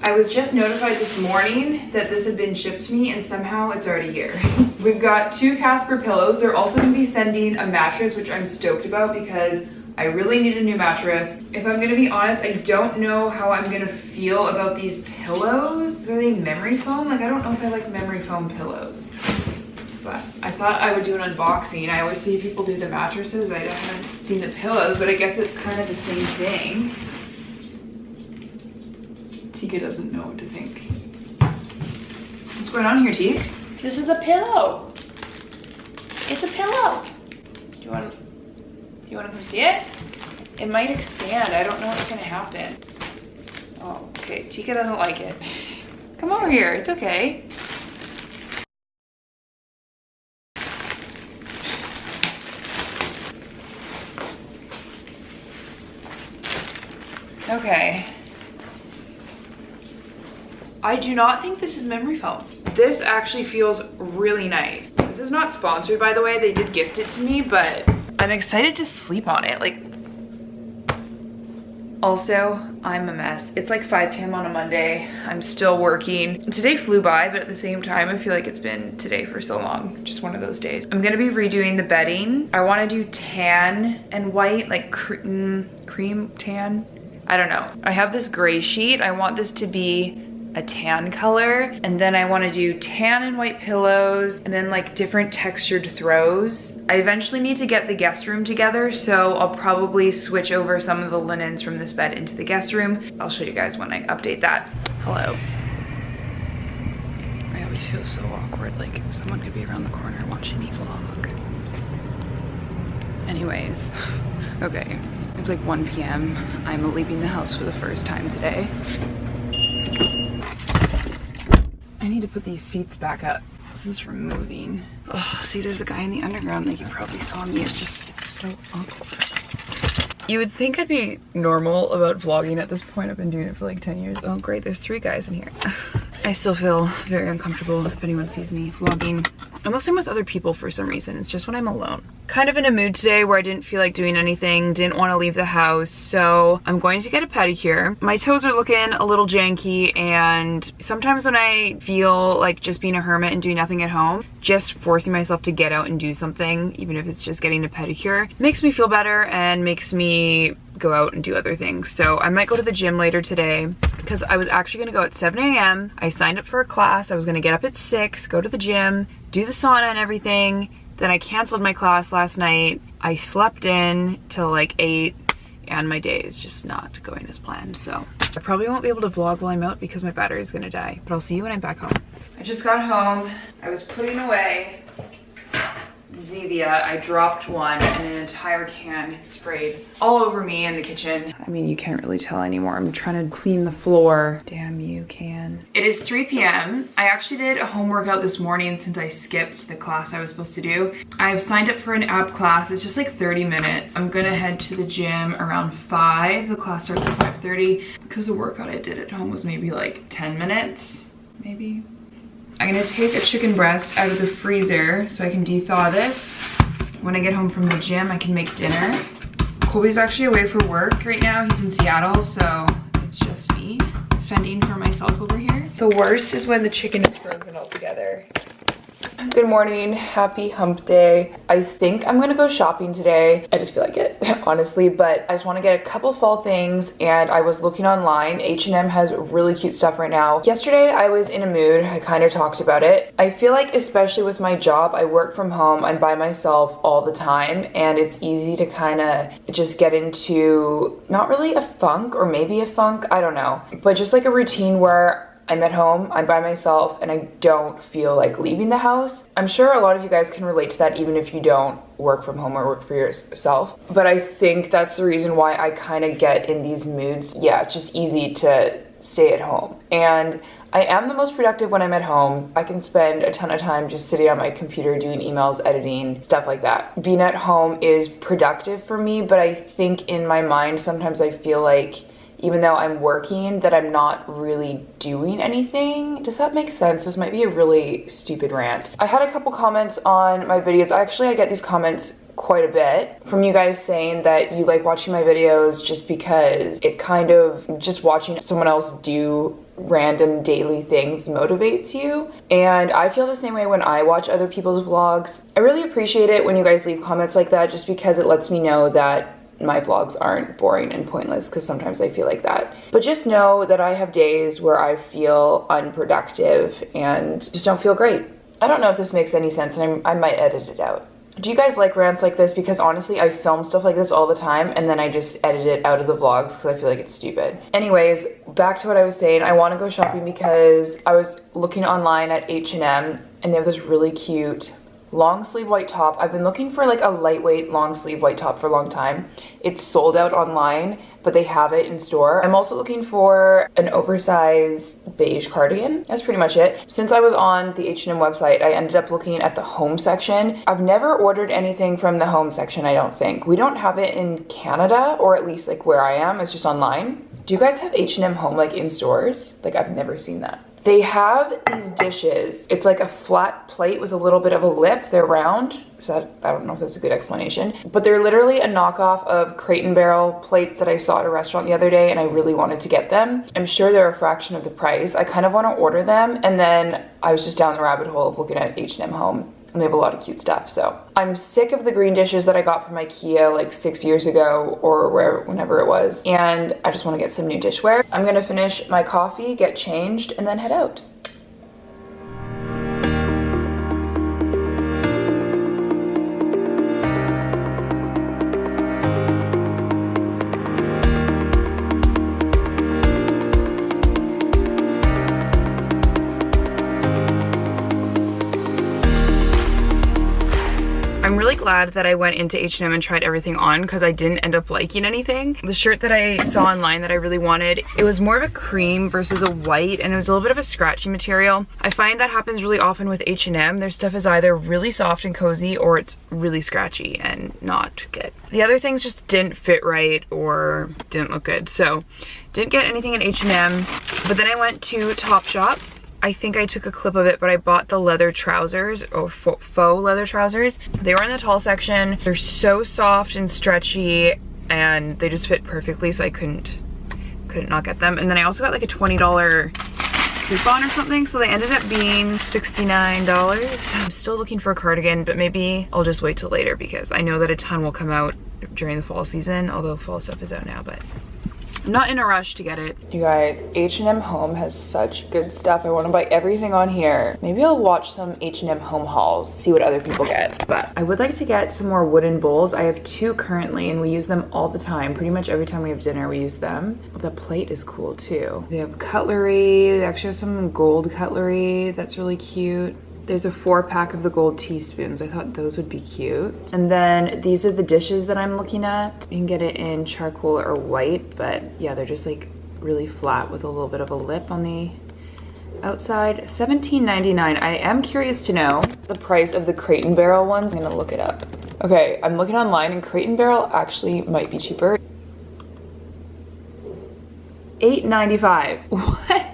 I was just notified this morning that this had been shipped to me and somehow it's already here. We've got 2 Casper pillows. They're also gonna be sending a mattress, which I'm stoked about because I really need a new mattress. If I'm gonna be honest, I don't know how I'm gonna feel about these pillows. Are they memory foam? Like, I don't know if I like memory foam pillows. But I thought I would do an unboxing. I always see people do the mattresses, but I haven't seen the pillows, but I guess it's kind of the same thing. Tika doesn't know what to think. What's going on here, Teeks? This is a pillow. It's a pillow. Do you want to come see it? It might expand. I don't know what's gonna happen. Oh, okay. Tika doesn't like it. Come over here. It's okay. Okay. I do not think this is memory foam. This actually feels really nice. This is not sponsored, by the way. They did gift it to me, but I'm excited to sleep on it. Like, also, I'm a mess. It's like 5 p.m. on a Monday. I'm still working. Today flew by, but at the same time, I feel like it's been today for so long. Just one of those days. I'm gonna be redoing the bedding. I wanna do tan and white, like cream tan. I don't know. I have this gray sheet. I want this to be a tan color, and then I want to do tan and white pillows, and then like different textured throws. I eventually need to get the guest room together, so I'll probably switch over some of the linens from this bed into the guest room. I'll show you guys when I update that. Hello. I always feel so awkward, like someone could be around the corner watching me vlog. Anyways, okay. It's like 1 p.m. I'm leaving the house for the first time today. I need to put these seats back up. This is from moving. Oh, see, there's a guy in the underground. Like, you probably saw me. It's so awkward. You would think I'd be normal about vlogging at this point. I've been doing it for like 10 years. Oh, great. There's 3 guys in here. I still feel very uncomfortable if anyone sees me vlogging. Unless I'm with other people for some reason. It's just when I'm alone. Kind of in a mood today where I didn't feel like doing anything, didn't want to leave the house, so I'm going to get a pedicure. My toes are looking a little janky, and sometimes when I feel like just being a hermit and doing nothing at home, just forcing myself to get out and do something, even if it's just getting a pedicure, makes me feel better and makes me go out and do other things. So I might go to the gym later today because I was actually gonna go at 7 a.m. I signed up for a class. I was gonna get up at 6, go to the gym, do the sauna and everything. Then I canceled my class last night. I slept in till like 8 and my day is just not going as planned. So I probably won't be able to vlog while I'm out because my battery is gonna die, but I'll see you when I'm back home. I just got home. I was putting away Zevia. I dropped one and an entire can sprayed all over me in the kitchen. I mean, you can't really tell anymore. I'm trying to clean the floor. Damn you, can. It is 3 p.m. I actually did a home workout this morning since I skipped the class I was supposed to do. I've signed up for an ab class. It's just like 30 minutes. I'm gonna head to the gym around 5. The class starts at 5:30 because the workout I did at home was maybe like 10 minutes, maybe. I'm gonna take a chicken breast out of the freezer so I can de-thaw this. When I get home from the gym, I can make dinner. Colby's actually away for work right now. He's in Seattle, so it's just me fending for myself over here. The worst is when the chicken is frozen all together. Good morning, happy hump day. I think I'm gonna go shopping today. I just feel like it, honestly, but I just wanna get a couple fall things, and I was looking online. H&M has really cute stuff right now. Yesterday, I was in a mood. I kind of talked about it. I feel like, especially with my job, I work from home. I'm by myself all the time, and it's easy to kind of just get into, not really a funk, or maybe a funk, I don't know, but just like a routine where I'm at home, I'm by myself, and I don't feel like leaving the house. I'm sure a lot of you guys can relate to that even if you don't work from home or work for yourself. But I think that's the reason why I kind of get in these moods. Yeah, it's just easy to stay at home. And I am the most productive when I'm at home. I can spend a ton of time just sitting on my computer doing emails, editing, stuff like that. Being at home is productive for me, but I think in my mind sometimes I feel like even though I'm working, that I'm not really doing anything. Does that make sense? This might be a really stupid rant. I had a couple comments on my videos. Actually, I get these comments quite a bit from you guys saying that you like watching my videos just because it kind of, just watching someone else do random daily things motivates you. And I feel the same way when I watch other people's vlogs. I really appreciate it when you guys leave comments like that, just because it lets me know that my vlogs aren't boring and pointless, because sometimes I feel like that. But just know that I have days where I feel unproductive and just don't feel great. I don't know if this makes any sense, and I might edit it out. Do you guys like rants like this? Because honestly, I film stuff like this all the time, and then I just edit it out of the vlogs because I feel like it's stupid. Anyways, back to what I was saying. I want to go shopping because I was looking online at H&M, and they have this really cute long sleeve white top. I've been looking for like a lightweight long sleeve white top for a long time. It's sold out online, but they have it in store. I'm also looking for an oversized beige cardigan. That's pretty much it. Since I was on the H&M website, I ended up looking at the home section. I've never ordered anything from the home section, I don't think. We don't have it in Canada, or at least like where I am, it's just online. Do you guys have H&M home like in stores? Like, I've never seen that. They have these dishes. It's like a flat plate with a little bit of a lip. They're round. So I don't know if that's a good explanation, but they're literally a knockoff of Crate and Barrel plates that I saw at a restaurant the other day, and I really wanted to get them. I'm sure they're a fraction of the price. I kind of want to order them, and then I was just down the rabbit hole of looking at H&M home, and they have a lot of cute stuff. So I'm sick of the green dishes that I got from IKEA like 6 years ago, or whenever it was, and I just want to get some new dishware. I'm gonna finish my coffee, get changed, and then head out. I'm really glad that I went into H&M and tried everything on, because I didn't end up liking anything. The shirt that I saw online that I really wanted, it was more of a cream versus a white, and it was a little bit of a scratchy material. I find that happens really often with H&M. Their stuff is either really soft and cozy, or it's really scratchy and not good. The other things just didn't fit right or didn't look good, so didn't get anything in H&M. But then I went to Topshop. I think I took a clip of it, but I bought the leather trousers, or faux leather trousers. They were in the tall section. They're so soft and stretchy, and they just fit perfectly, so I couldn't not get them. And then I also got like a $20 coupon or something, so they ended up being $69. I'm still looking for a cardigan, but maybe I'll just wait till later, because I know that a ton will come out during the fall season, although fall stuff is out now, but I'm not in a rush to get it. You guys, H&M Home has such good stuff. I want to buy everything on here. Maybe I'll watch some H&M Home hauls, see what other people get. But I would like to get some more wooden bowls. I have 2 currently, and we use them all the time. Pretty much every time we have dinner, we use them. The plate is cool too. They have cutlery. They actually have some gold cutlery that's really cute. There's a 4-pack of the gold teaspoons. I thought those would be cute. And then these are the dishes that I'm looking at. You can get it in charcoal or white, but yeah, they're just like really flat with a little bit of a lip on the outside. $17.99. I am curious to know the price of the Crate and Barrel ones. I'm gonna look it up. Okay, I'm looking online, and Crate and Barrel actually might be cheaper. $8.95. What?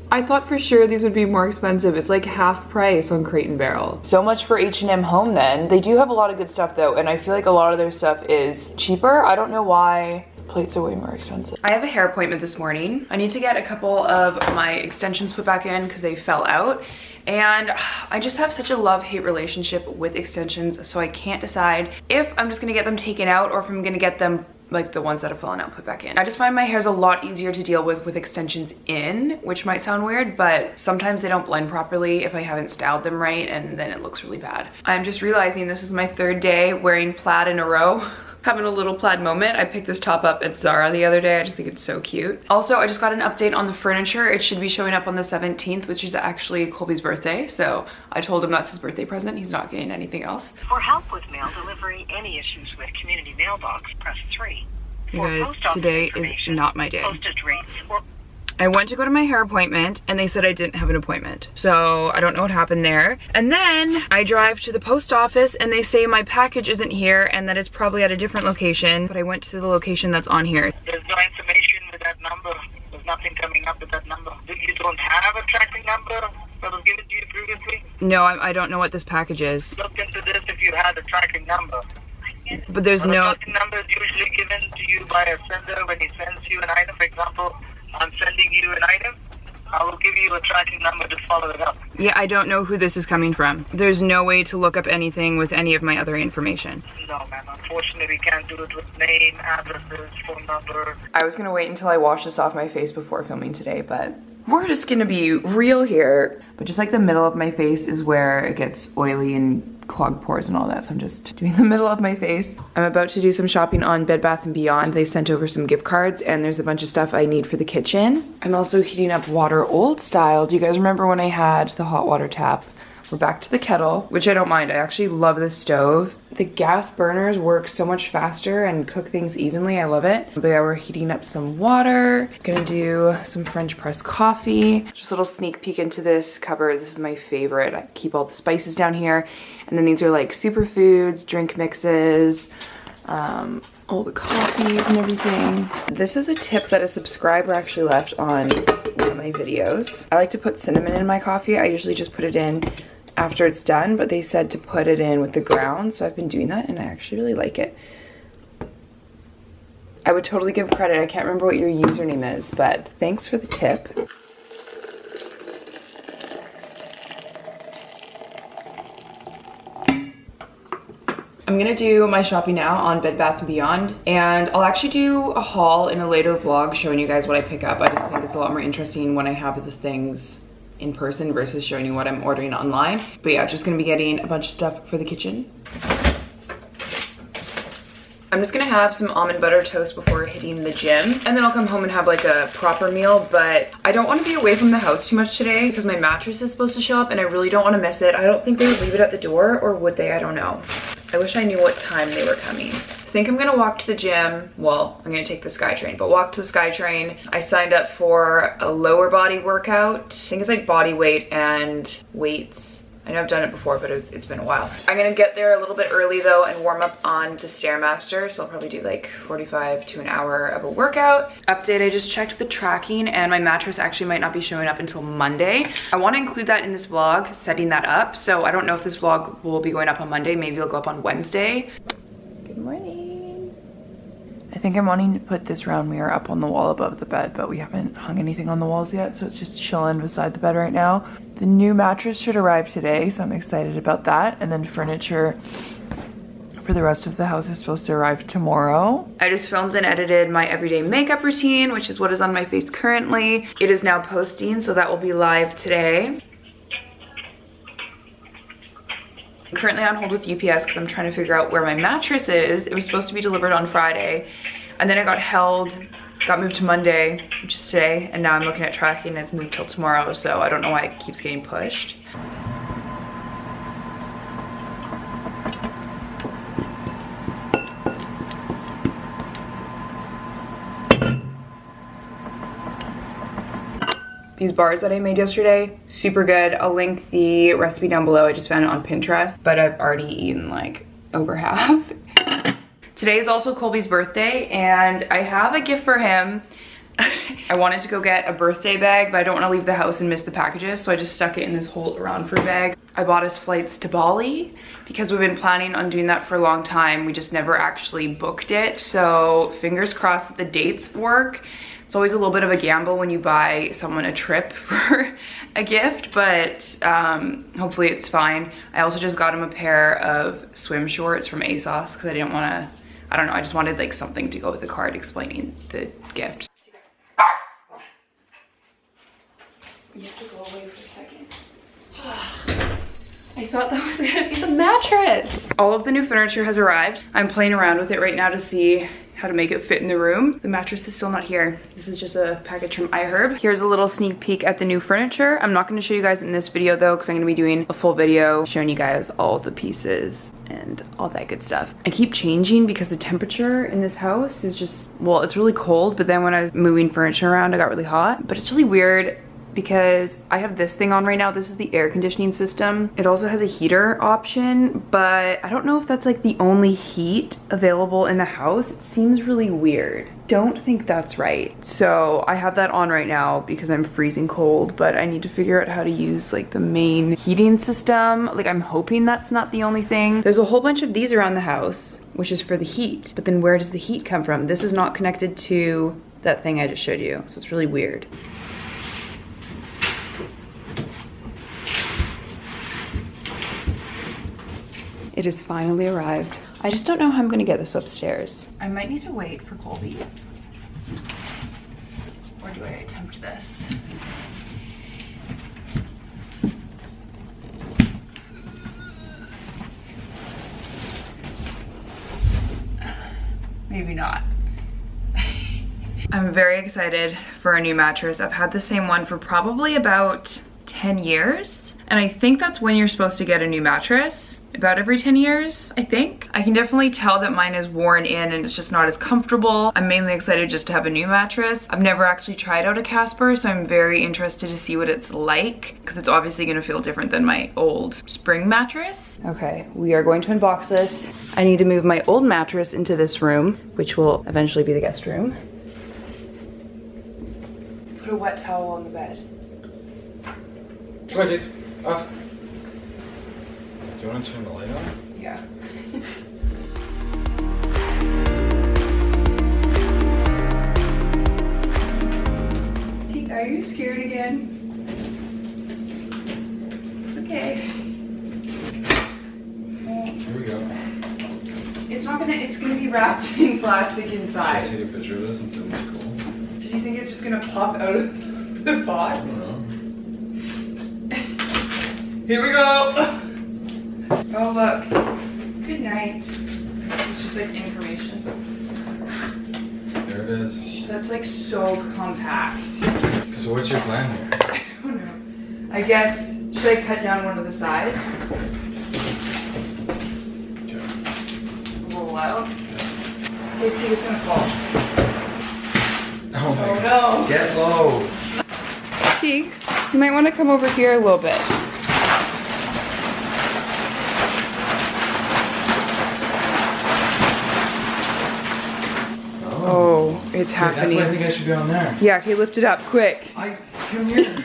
I thought for sure these would be more expensive. It's like half price on Crate and Barrel. So much for H&M Home then. They do have a lot of good stuff though, and I feel like a lot of their stuff is cheaper. I don't know why. Plates are way more expensive. I have a hair appointment this morning. I need to get a couple of my extensions put back in because they fell out. And I just have such a love-hate relationship with extensions, so I can't decide if I'm just gonna get them taken out or if I'm gonna get them like the ones that have fallen out put back in. I just find my hair's a lot easier to deal with extensions in, which might sound weird, but sometimes they don't blend properly if I haven't styled them right, and then it looks really bad. I'm just realizing this is my 3rd day wearing plaid in a row. Having a little plaid moment. I picked this top up at Zara the other day. I just think it's so cute. Also, I just got an update on the furniture. It should be showing up on the 17th, which is actually Colby's birthday. So I told him that's his birthday present. He's not getting anything else. For help with mail delivery, any issues with community mailbox, press 3. You guys, today is not my day. Postage rates or I went to go to my hair appointment, and they said I didn't have an appointment. So I don't know what happened there. And then I drive to the post office, and they say my package isn't here and that it's probably at a different location, but I went to the location that's on here. There's no information with that number. There's nothing coming up with that number. You don't have a tracking number that was given to you previously? No, I don't know what this package is. Look into this if you had a tracking number. But there's no... The tracking number is usually given to you by a sender when he sends you an item. For example, I'm sending you an item. I will give you a tracking number to follow it up. Yeah, I don't know who this is coming from. There's no way to look up anything with any of my other information. No, ma'am. Unfortunately, we can't do it with name, addresses, phone number. I was gonna wait until I washed this off my face before filming today, but we're just gonna be real here. But just like the middle of my face is where it gets oily and clogged pores and all that, so I'm just doing the middle of my face. I'm about to do some shopping on Bed Bath & Beyond. They sent over some gift cards and there's a bunch of stuff I need for the kitchen. I'm also heating up water old style. Do you guys remember when I had the hot water tap? We're back to the kettle, which I don't mind. I actually love this stove. The gas burners work so much faster and cook things evenly. I love it. But yeah, we're heating up some water. Gonna do some French press coffee. Just a little sneak peek into this cupboard. This is my favorite. I keep all the spices down here. And then these are like superfoods, drink mixes, all the coffees and everything. This is a tip that a subscriber actually left on one of my videos. I like to put cinnamon in my coffee. I usually just put it in after it's done, but they said to put it in with the grounds, so I've been doing that and I actually really like it. I would totally give credit. I can't remember what your username is, but thanks for the tip. I'm gonna do my shopping now on Bed Bath & Beyond, and I'll actually do a haul in a later vlog showing you guys what I pick up. I just think it's a lot more interesting when I have the things in person versus showing you what I'm ordering online. But yeah, just gonna be getting a bunch of stuff for the kitchen. I'm just gonna have some almond butter toast before hitting the gym, and then I'll come home and have like a proper meal. But I don't want to be away from the house too much today because my mattress is supposed to show up and I really don't want to miss it. I don't think they would leave it at the door, or would they? I don't know. I wish I knew what time they were coming. I think I'm gonna walk to the gym. Well, I'm gonna take the SkyTrain, but walk to the SkyTrain. I signed up for a lower body workout. I think it's like body weight and weights. I know I've done it before, but it's been a while. I'm gonna get there a little bit early though and warm up on the Stairmaster. So I'll probably do like 45 to an hour of a workout. Update, I just checked the tracking and my mattress actually might not be showing up until Monday. I wanna include that in this vlog, setting that up. So I don't know if this vlog will be going up on Monday. Maybe it'll go up on Wednesday. Good morning. I think I'm wanting to put this round mirror up on the wall above the bed, but we haven't hung anything on the walls yet, so it's just chilling beside the bed right now. The new mattress should arrive today, so I'm excited about that. And then furniture for the rest of the house is supposed to arrive tomorrow. I just filmed and edited my everyday makeup routine, which is what is on my face currently. It is now posting, so that will be live today. I'm currently on hold with UPS because I'm trying to figure out where my mattress is. It was supposed to be delivered on Friday, and then it got moved to Monday, which is today, and now I'm looking at tracking and it's moved till tomorrow, so I don't know why it keeps getting pushed. These bars that I made yesterday, super good. I'll link the recipe down below. I just found it on Pinterest, but I've already eaten like over half. Today is also Colby's birthday, and I have a gift for him. I wanted to go get a birthday bag, but I don't want to leave the house and miss the packages, so I just stuck it in this Holt Around For bag. I bought us flights to Bali because we've been planning on doing that for a long time. We just never actually booked it, so fingers crossed that the dates work. It's always a little bit of a gamble when you buy someone a trip for a gift, but hopefully it's fine. I also just got him a pair of swim shorts from ASOS because I didn't want to, I don't know, I just wanted like something to go with the card explaining the gift. You have to go away for a second. I thought that was gonna be the mattress. All of the new furniture has arrived. I'm playing around with it right now to see how to make it fit in the room. The mattress is still not here. This is just a package from iHerb. Here's a little sneak peek at the new furniture. I'm not gonna show you guys in this video though, because I'm gonna be doing a full video showing you guys all the pieces and all that good stuff. I keep changing because the temperature in this house is just, well, it's really cold, but then when I was moving furniture around, it got really hot. But it's really weird because I have this thing on right now. This is the air conditioning system. It also has a heater option, but I don't know if that's like the only heat available in the house. It seems really weird. Don't think that's right. So I have that on right now because I'm freezing cold, but I need to figure out how to use like the main heating system. Like I'm hoping that's not the only thing. There's a whole bunch of these around the house, which is for the heat, but then where does the heat come from? This is not connected to that thing I just showed you, so it's really weird. It has finally arrived. I just don't know how I'm gonna get this upstairs. I might need to wait for Colby. Or do I attempt this? Maybe not. I'm very excited for a new mattress. I've had the same one for probably about 10 years. And I think that's when you're supposed to get a new mattress. About every 10 years, I think. I can definitely tell that mine is worn in and it's just not as comfortable. I'm mainly excited just to have a new mattress. I've never actually tried out a Casper, so I'm very interested to see what it's like, because it's obviously gonna feel different than my old spring mattress. Okay, we are going to unbox this. I need to move my old mattress into this room, which will eventually be the guest room. Put a wet towel on the bed. Come on, Chase. Off. Do you want to turn the light on? Yeah. Are you scared again? It's okay. Here we go. It's gonna be wrapped in plastic Should I inside. take a picture of this and send it to Cole? Do you think it's just gonna pop out of the box? I don't know. Here we go! Oh look. Good night. It's just like information. There it is. That's like so compact. So what's your plan here? I don't know. I guess, should I cut down one of the sides? Okay. Roll out. Okay, see, it's gonna fall. Oh my Oh God. no. Get low. Cheeks, you might want to come over here a little bit. Oh, it's happening. That's why I think I should be on there. Yeah, okay, lift it up, quick. Come here.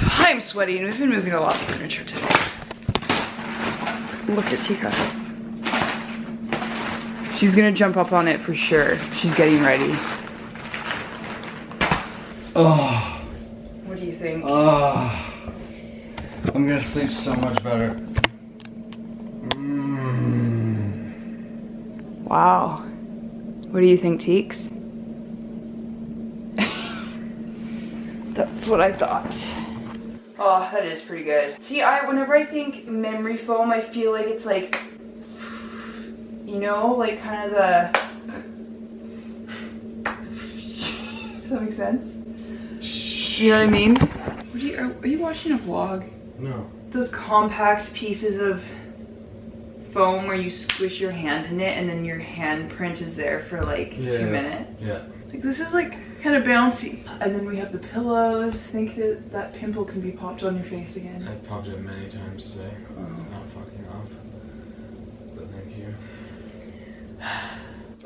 I'm sweaty and we've been moving a lot of furniture today. Look at Tika. She's gonna jump up on it for sure. She's getting ready. Oh. What do you think? Oh. I'm gonna sleep so much better. Wow. What do you think, Teeks? That's what I thought. Oh, that is pretty good. See, whenever I think memory foam, I feel like it's like, you know, like kind of the... Does that make sense? You know what I mean? Are you watching a vlog? No. Those compact pieces of foam where you squish your hand in it and then your handprint is there for like 2 minutes. Yeah. Like this is like kind of bouncy. And then we have the pillows. I think that pimple can be popped on your face again. I popped it many times today. Oh. It's not fucking off. But thank you.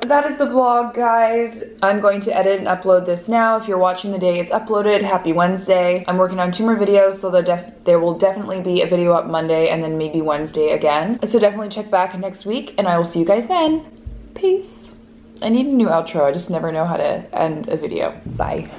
That is the vlog, guys. I'm going to edit and upload this now. If you're watching the day it's uploaded, happy Wednesday. I'm working on 2 more videos, so there will definitely be a video up Monday and then maybe Wednesday again. So definitely check back next week and I will see you guys then. Peace. I need a new outro. I just never know how to end a video. Bye.